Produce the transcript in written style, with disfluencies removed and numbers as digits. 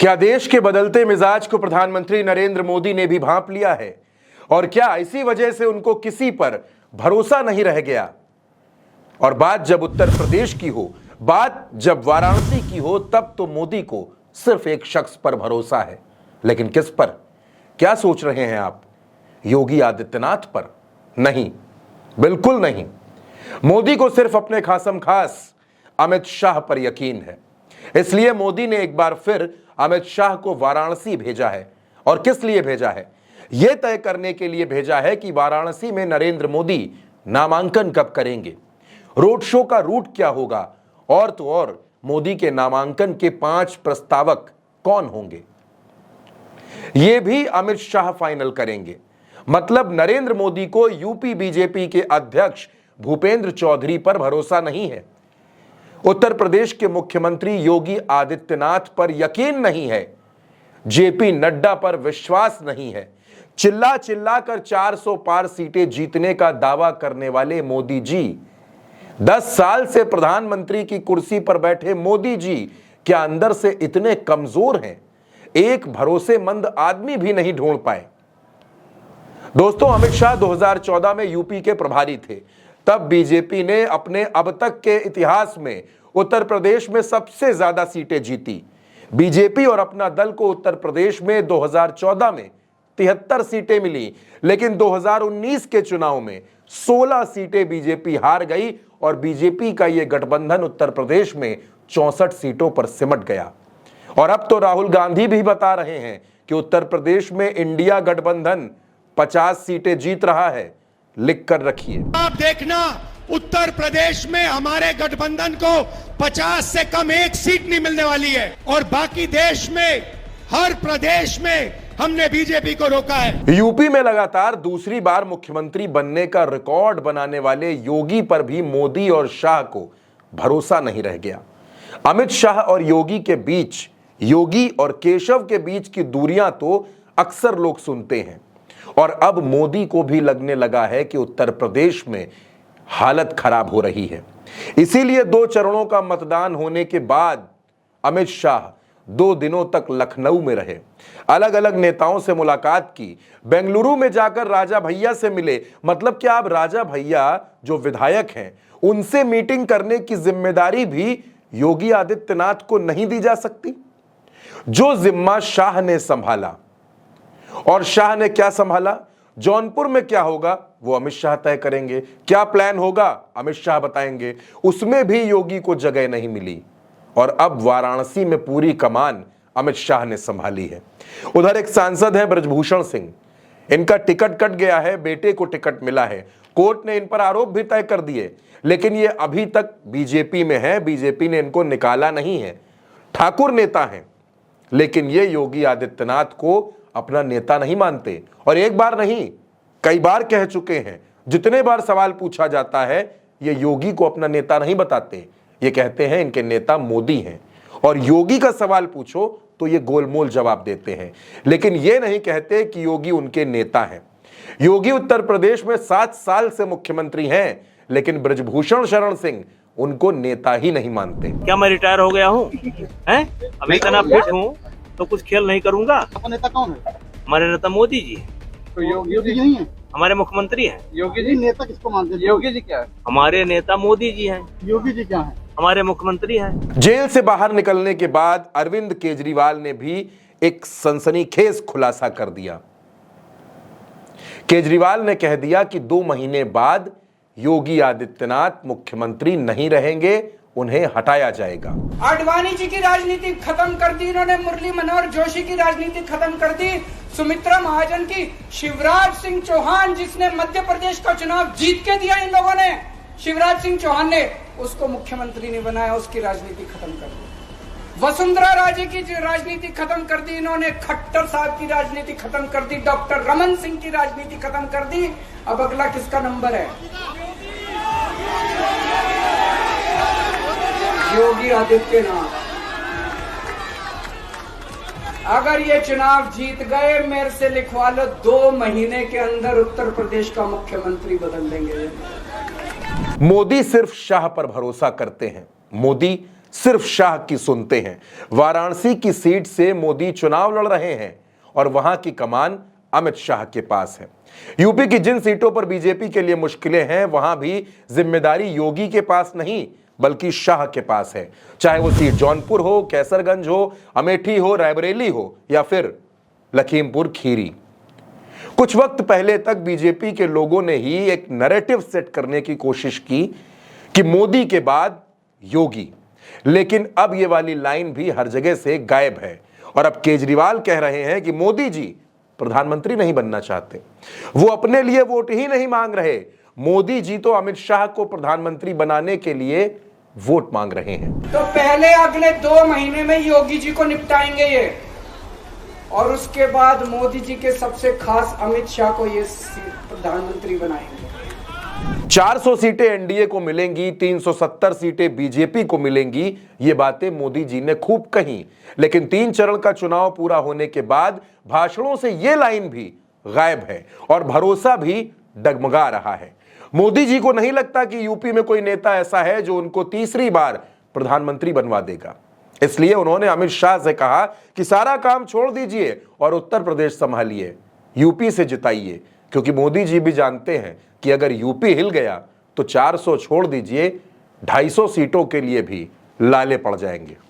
क्या देश के बदलते मिजाज को प्रधानमंत्री नरेंद्र मोदी ने भी भांप लिया है? और क्या इसी वजह से उनको किसी पर भरोसा नहीं रह गया? और बात जब उत्तर प्रदेश की हो, बात जब वाराणसी की हो, तब तो मोदी को सिर्फ एक शख्स पर भरोसा है। लेकिन किस पर? क्या सोच रहे हैं आप? योगी आदित्यनाथ पर? नहीं, बिल्कुल नहीं। मोदी को सिर्फ अपने खासम खास अमित शाह पर यकीन है। इसलिए मोदी ने एक बार फिर अमित शाह को वाराणसी भेजा है। और किस लिए भेजा है? यह तय करने के लिए भेजा है कि वाराणसी में नरेंद्र मोदी नामांकन कब करेंगे, रोड शो का रूट क्या होगा, और तो और मोदी के नामांकन के 5 प्रस्तावक कौन होंगे, यह भी अमित शाह फाइनल करेंगे। मतलब नरेंद्र मोदी को यूपी बीजेपी के अध्यक्ष भूपेंद्र चौधरी पर भरोसा नहीं है, उत्तर प्रदेश के मुख्यमंत्री योगी आदित्यनाथ पर यकीन नहीं है, जेपी नड्डा पर विश्वास नहीं है। चिल्ला चिल्ला कर 400 पार सीटें जीतने का दावा करने वाले मोदी जी, 10 साल से प्रधानमंत्री की कुर्सी पर बैठे मोदी जी क्या अंदर से इतने कमजोर हैं? एक भरोसेमंद आदमी भी नहीं ढूंढ पाए। दोस्तों, अमित शाह 2014 में यूपी के प्रभारी थे। तब बीजेपी ने अपने अब तक के इतिहास में उत्तर प्रदेश में सबसे ज्यादा सीटें जीती। बीजेपी और अपना दल को उत्तर प्रदेश में 2014 में 73 सीटें मिली, लेकिन 2019 के चुनाव में 16 सीटें बीजेपी हार गई और बीजेपी का यह गठबंधन उत्तर प्रदेश में 64 सीटों पर सिमट गया। और अब तो राहुल गांधी भी बता रहे हैं कि उत्तर प्रदेश में इंडिया गठबंधन 50 सीटें जीत रहा है। लिख कर रखिए। आप देखना, उत्तर प्रदेश में हमारे गठबंधन को 50 से कम एक सीट नहीं मिलने वाली है, और बाकी देश में हर प्रदेश में हमने बीजेपी को रोका है। यूपी में लगातार दूसरी बार मुख्यमंत्री बनने का रिकॉर्ड बनाने वाले योगी पर भी मोदी और शाह को भरोसा नहीं रह गया। अमित शाह और योगी के बीच, योगी और केशव के बीच की दूरियां तो अक्सर लोग सुनते हैं, और अब मोदी को भी लगने लगा है कि उत्तर प्रदेश में हालत खराब हो रही है। इसीलिए 2 चरणों का मतदान होने के बाद अमित शाह 2 दिनों तक लखनऊ में रहे, अलग अलग नेताओं से मुलाकात की, बेंगलुरु में जाकर राजा भैया से मिले। मतलब क्या अब राजा भैया जो विधायक हैं, उनसे मीटिंग करने की जिम्मेदारी भी योगी आदित्यनाथ को नहीं दी जा सकती? जो जिम्मा शाह ने संभाला, और शाह ने क्या संभाला, जौनपुर में क्या होगा वो अमित शाह तय करेंगे, क्या प्लान होगा अमित शाह बताएंगे। उसमें भी योगी को जगह नहीं मिली, और अब वाराणसी में पूरी कमान अमित शाह ने संभाली है। उधर एक सांसद है ब्रजभूषण सिंह, इनका टिकट कट गया है, बेटे को टिकट मिला है। कोर्ट ने इन पर आरोप भी तय कर दिए, लेकिन ये अभी तक बीजेपी में है, बीजेपी ने इनको निकाला नहीं है। ठाकुर नेता हैं, लेकिन ये योगी आदित्यनाथ को अपना नेता नहीं मानते, और एक बार नहीं कई बार कह चुके हैं। जितने बार सवाल पूछा जाता है, ये योगी को अपना नेता नहीं बताते, ये कहते हैं इनके नेता मोदी हैं। और योगी का सवाल पूछो तो ये गोलमोल जवाब देते हैं, लेकिन ये नहीं कहते कि योगी उनके नेता हैं। योगी उत्तर प्रदेश में 7 साल से मुख्यमंत्री हैं, लेकिन ब्रजभूषण शरण सिंह उनको नेता ही नहीं मानते। क्या मैं रिटायर हो गया हूँ? अभी इतना फिट हूँ तो कुछ खेल नहीं करूंगा। आपका नेता कौन है? हमारे नेता मोदी जी है। तो योगी जी नहीं है? हमारे मुख्यमंत्री हैं। योगी जी नेता किसको मानते हैं? योगी जी क्या है? हमारे नेता मोदी जी हैं। योगी जी क्या है? हमारे मुख्यमंत्री हैं। जेल से बाहर निकलने के बाद अरविंद केजरीवाल ने भी एक सनसनीखेज खुलासा कर दिया। केजरीवाल ने कह दिया कि 2 महीने बाद योगी आदित्यनाथ मुख्यमंत्री नहीं रहेंगे, उन्हें हटाया जाएगा। आडवाणी जी की राजनीति खत्म कर दी इन्होंने, मुरली मनोहर जोशी की राजनीति खत्म कर दी, सुमित्रा महाजन की, शिवराज सिंह चौहान जिसने मध्य प्रदेश का चुनाव जीत के दिया इन लोगों ने, शिवराज सिंह चौहान ने उसको मुख्यमंत्री नहीं बनाया, उसकी राजनीति खत्म कर दी। वसुंधरा राजे की राजनीति खत्म कर दी इन्होंने, खट्टर साहब की राजनीति खत्म कर दी, डॉक्टर रमन सिंह की राजनीति खत्म कर दी। अब अगला किसका नंबर है? योगी आदित्यनाथ। अगर ये चुनाव जीत गए, मेरे से लिखवा लो, 2 महीने के अंदर उत्तर प्रदेश का मुख्यमंत्री बदल देंगे। मोदी सिर्फ शाह पर भरोसा करते हैं, मोदी सिर्फ शाह की सुनते हैं। वाराणसी की सीट से मोदी चुनाव लड़ रहे हैं और वहां की कमान अमित शाह के पास है। यूपी की जिन सीटों पर बीजेपी के लिए मुश्किलें हैं, वहां भी जिम्मेदारी योगी के पास नहीं बल्कि शाह के पास है। चाहे वो सीट जौनपुर हो, कैसरगंज हो, अमेठी हो, रायबरेली हो या फिर लखीमपुर खीरी। कुछ वक्त पहले तक बीजेपी के लोगों ने ही एक नैरेटिव सेट करने की कोशिश की कि मोदी के बाद योगी, लेकिन अब ये वाली लाइन भी हर जगह से गायब है और अब केजरीवाल कह रहे हैं कि मोदी जी प्रधानमंत्री नहीं बनना चाहते। वो अपने लिए वोट ही नहीं मांग रहे, मोदी जी तो अमित शाह को प्रधानमंत्री बनाने के लिए वोट मांग रहे हैं। तो पहले अगले 2 महीने में योगी जी को निपटाएंगे ये, और उसके बाद मोदी जी के सबसे खास अमित शाह को ये प्रधानमंत्री बनाएंगे। 400 सीटें एनडीए को मिलेंगी, 370 सीटें बीजेपी को मिलेंगी, ये बातें मोदी जी ने खूब कही, लेकिन 3 चरण का चुनाव पूरा होने के बाद भाषणों से ये लाइन भी गायब है और भरोसा भी डगमगा रहा है। मोदी जी को नहीं लगता कि यूपी में कोई नेता ऐसा है जो उनको तीसरी बार प्रधानमंत्री बनवा देगा। इसलिए उन्होंने अमित शाह से कहा कि सारा काम छोड़ दीजिए और उत्तर प्रदेश संभालिए, यूपी से जिताइए, क्योंकि मोदी जी भी जानते हैं कि अगर यूपी हिल गया तो 400 छोड़ दीजिए, 250 सीटों के लिए भी लाले पड़ जाएंगे।